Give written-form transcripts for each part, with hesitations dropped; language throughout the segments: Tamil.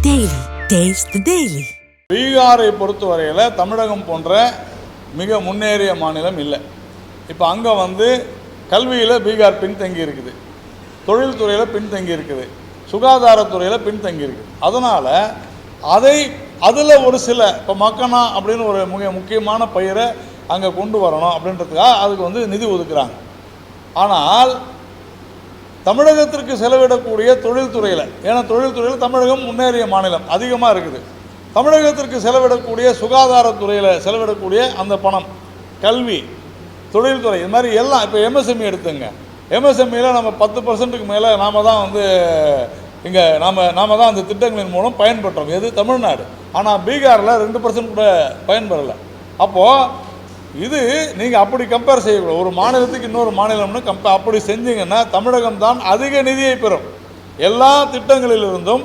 Daily. Taste the Daily. பீகாரை பொறுத்தவரையில் தமிழகம் போன்ற மிக முன்னேறிய மாநிலம் இல்லை. இப்போ அங்கே கல்வியில் பீகார் பின்தங்கி இருக்குது, தொழில்துறையில் பின்தங்கி இருக்குது, சுகாதாரத்துறையில் பின்தங்கி இருக்குது. அதனால் அதில் ஒரு சில இப்போ மக்கனா அப்படின்னு ஒரு மிக முக்கியமான பயிரை அங்கே கொண்டு வரணும் அப்படின்றதுக்காக அதுக்கு நிதி ஒதுக்குறாங்க. ஆனால் தமிழகத்திற்கு செலவிடக்கூடிய தொழில்துறையில், ஏன்னா தொழில்துறையில் தமிழகம் முன்னேறிய மாநிலம் அதிகமாக இருக்குது, தமிழகத்திற்கு செலவிடக்கூடிய சுகாதாரத்துறையில் செலவிடக்கூடிய அந்த பணம், கல்வி, தொழில்துறை, இது மாதிரி எல்லாம். இப்போ எம்எஸ்எம்இ எடுத்துங்க, எம்எஸ்எம்இயில் நம்ம 10% மேலே நாம் தான் இங்கே நாம் தான் அந்த திட்டங்களின் மூலம் பயன்பெற்றோம். எது? தமிழ்நாடு. ஆனால் பீகாரில் 2% கூட பயன்பெறலை. அப்போது இது நீங்கள் அப்படி கம்பேர் செய்யக்கூடாது. ஒரு மாநிலத்துக்கு இன்னொரு மாநிலம்னு அப்படி செஞ்சீங்கன்னா தமிழகம் தான் அதிக நிதியை பெறும் எல்லா திட்டங்களிலிருந்தும்.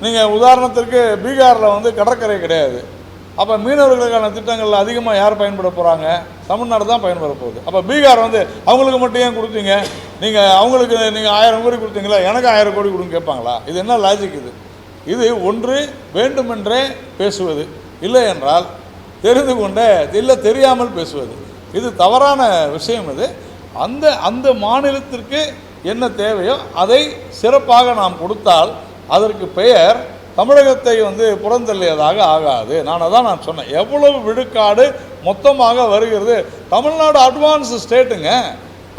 நீங்கள் உதாரணத்திற்கு பீகாரில் கடற்கரை கிடையாது. அப்போ மீனவர்களுக்கான திட்டங்களில் அதிகமாக யார் பயன்பட போகிறாங்க? தமிழ்நாடு தான் பயன்பட போகுது. அப்போ பீகார் அவங்களுக்கு மட்டும் ஏன் கொடுத்தீங்க? அவங்களுக்கு நீங்கள் 1000 கோடி கொடுத்தீங்களா, எனக்கு 1000 கோடி கொடுங்க கேட்பாங்களா? இது என்ன லாஜிக்? இது ஒன்று வேண்டுமென்றே பேசுவது, இல்லை என்றால் தெரிந்து கொண்டே இல்லை தெரியாமல் பேசுவது. இது தவறான விஷயம். இது அந்த மாநிலத்திற்கு என்ன தேவையோ அதை சிறப்பாக நாம் கொடுத்தால் அதற்கு பெயர் தமிழகத்தை புறந்தள்ளியதாக ஆகாது. நான் சொன்னேன். எவ்வளவு விழுக்காடு மொத்தமாக வருகிறது? தமிழ்நாடு அட்வான்ஸ் ஸ்டேட்டுங்க.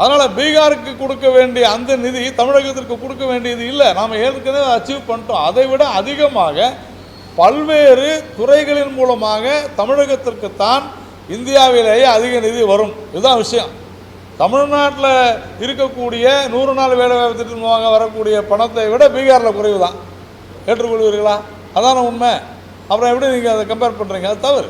அதனால் பீகாருக்கு கொடுக்க வேண்டிய அந்த நிதி தமிழகத்திற்கு கொடுக்க வேண்டியது இல்லை. நாம் ஏற்கனவே அச்சீவ் பண்ணிட்டோம். அதை விட அதிகமாக பல்வேறு துறைகளின் மூலமாக தமிழகத்திற்குத்தான் இந்தியாவிலேயே அதிக நிதி வரும். இதுதான் விஷயம். தமிழ்நாட்டில் இருக்கக்கூடிய 100 நாள் வேலைவாய்ப்பு திட்டத்தின் மூலமாக வரக்கூடிய பணத்தை விட பீகாரில் குறைவு தான். ஏற்றுக்கொள்வீர்களா? அதான உண்மை. அப்புறம் எப்படி நீங்கள் அதை கம்பேர் பண்ணுறீங்க? அது தவறு.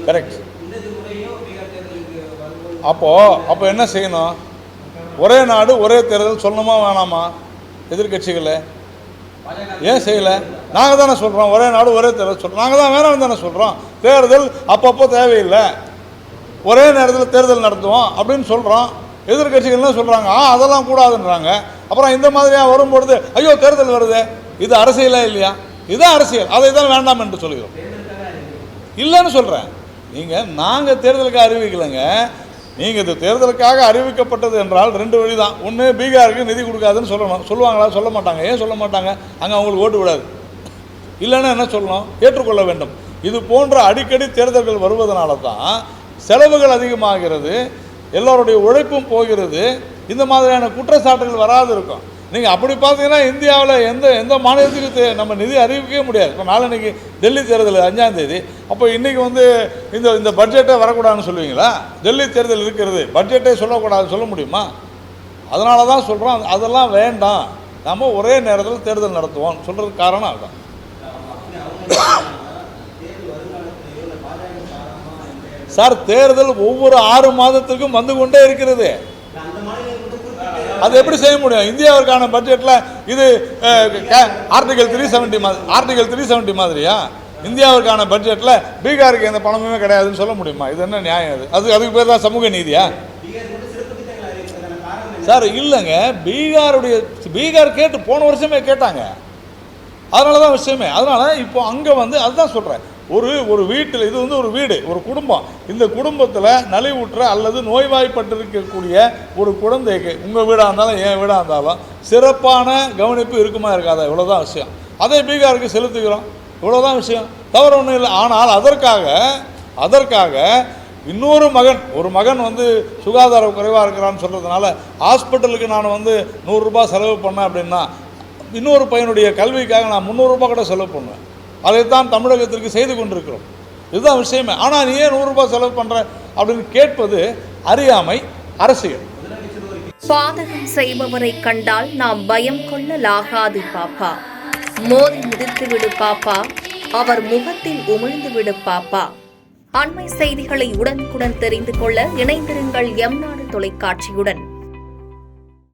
கரெக்ட். அப்போ என்ன செய்யணும்? ஒரே நாடு ஒரே தேர்தல் சொல்லணுமா வேணாமா? எதிர்கட்சிகளை ஏன் செய்யலை? நாங்கள் தானே சொல்கிறோம் ஒரே நாடு ஒரே தேர்தல் சொல்கிறோம். நாங்கள் தான் வேணாம் தானே சொல்கிறோம். தேர்தல் அப்பப்போ தேவையில்லை, ஒரே நேரத்தில் தேர்தல் நடத்துவோம் அப்படின்னு சொல்கிறோம். எதிர்கட்சிகள்லாம் சொல்கிறாங்க அதெல்லாம் கூடாதுன்றாங்க. அப்புறம் இந்த மாதிரியாக வரும்பொழுது ஐயோ தேர்தல் வருது, இது அரசியலா இல்லையா? இதுதான் அரசியல். அதை தான் வேண்டாம் என்று சொல்கிறோம். இல்லைன்னு சொல்கிறேன். நாங்கள் தேர்தலுக்கு அறிவிக்கலைங்க. நீங்கள் இது தேர்தலுக்காக அறிவிக்கப்பட்டது என்றால் 2 வழி தான். ஒன்று, பீகாருக்கு நிதி கொடுக்காதுன்னு சொல்லணும். சொல்லுவாங்களா? சொல்ல மாட்டாங்க. ஏன் சொல்ல மாட்டாங்க? அங்கே அவங்களுக்கு ஓட்டு விடாது. இல்லைன்னா என்ன சொல்லணும்? ஏற்றுக்கொள்ள வேண்டும். இது போன்ற அடிக்கடி தேர்தல்கள் வருவதனால தான் செலவுகள் அதிகமாகிறது, எல்லோருடைய உழைப்பும் போகிறது, இந்த மாதிரியான குற்றச்சாட்டுகள் வராது இருக்கும். நீங்கள் அப்படி பார்த்தீங்கன்னா இந்தியாவில் எந்த மாநிலத்துக்கு நம்ம நிதி அறிவிக்கவே முடியாது. இப்போ நாளைக்கு டெல்லி தேர்தல் 5ஆம் தேதி. அப்போ இன்றைக்கி இந்த பட்ஜெட்டே வரக்கூடாதுன்னு சொல்லுவீங்களா? டெல்லி தேர்தல் இருக்கிறது, பட்ஜெட்டே சொல்லக்கூடாதுன்னு சொல்ல முடியுமா? அதனால தான் சொல்கிறோம் அதெல்லாம் வேண்டாம், நம்ம ஒரே நேரத்தில் தேர்தல் நடத்துவோம் சொல்கிறதுக்கு காரணம் அதுதான். சார், தேர்தல் ஒவ்வொரு 6 மாதத்திற்கும் வந்து கொண்டே இருக்கிறது. அது எப்படி செய்ய முடியும்? இந்தியாவிற்கான பட்ஜெட்டில் இது ஆர்டிகல் 370 மாதிரியா? இந்தியாவிற்கான பட்ஜெட்டில் பீகாருக்கு எந்த பணமுமே கிடையாதுன்னு சொல்ல முடியுமா? இது என்ன நியாயம்? அதுக்கு பேர் தான் சமூக நீதியா? சார் இல்லைங்க, பீகார் கேட்டு போன வருஷமே கேட்டாங்க. அதனால தான் விஷயமே. அதனால் இப்போ அங்கே அதுதான் சொல்கிறேன். ஒரு வீட்டில் இது ஒரு வீடு, ஒரு குடும்பம். இந்த குடும்பத்தில் நலிவுற்ற அல்லது நோய்வாய்ப்பட்டிருக்கக்கூடிய ஒரு குழந்தைக்கு உங்கள் வீடாக இருந்தாலும் என் வீடாக இருந்தாலும் சிறப்பான கவனிப்பு இருக்குமா இருக்காதா? இவ்வளோதான் விஷயம். அதை பீகாருக்கு செலுத்துகிறோம், இவ்வளோதான் விஷயம். தவறு ஒன்றும் இல்லை. ஆனால் அதற்காக இன்னொரு மகன் சுகாதார குறைவாக இருக்கிறான்னு சொல்கிறதுனால ஹாஸ்பிட்டலுக்கு நான் 100 ரூபாய் செலவு பண்ணேன் அப்படின்னா இன்னொரு பையனுடைய கல்விக்காக நான் 300 ரூபாய் கூட செலவு பண்ணுவேன். அதைத்தான் தமிழகத்திற்கு செய்து கொண்டிருக்கிறோம். இதுதான் விஷயமே. ஆனால் நீ ஏன் 100 ரூபாய் செலவு பண்ணுற அப்படின்னு கேட்பது அறியாமை, அரசியல். பாதகம் செய்பவரை கண்டால் நாம் பயம் கொள்ளலாகாது பாப்பா. மோதி மிதித்து விடு பாப்பா, அவர் முகத்தில் உமிழ்ந்து விடு பாப்பா. அண்மை செய்திகளை உடனுக்குடன் தெரிந்து கொள்ள இணைந்திருங்கள் எம் நாடு தொலைக்காட்சியுடன்.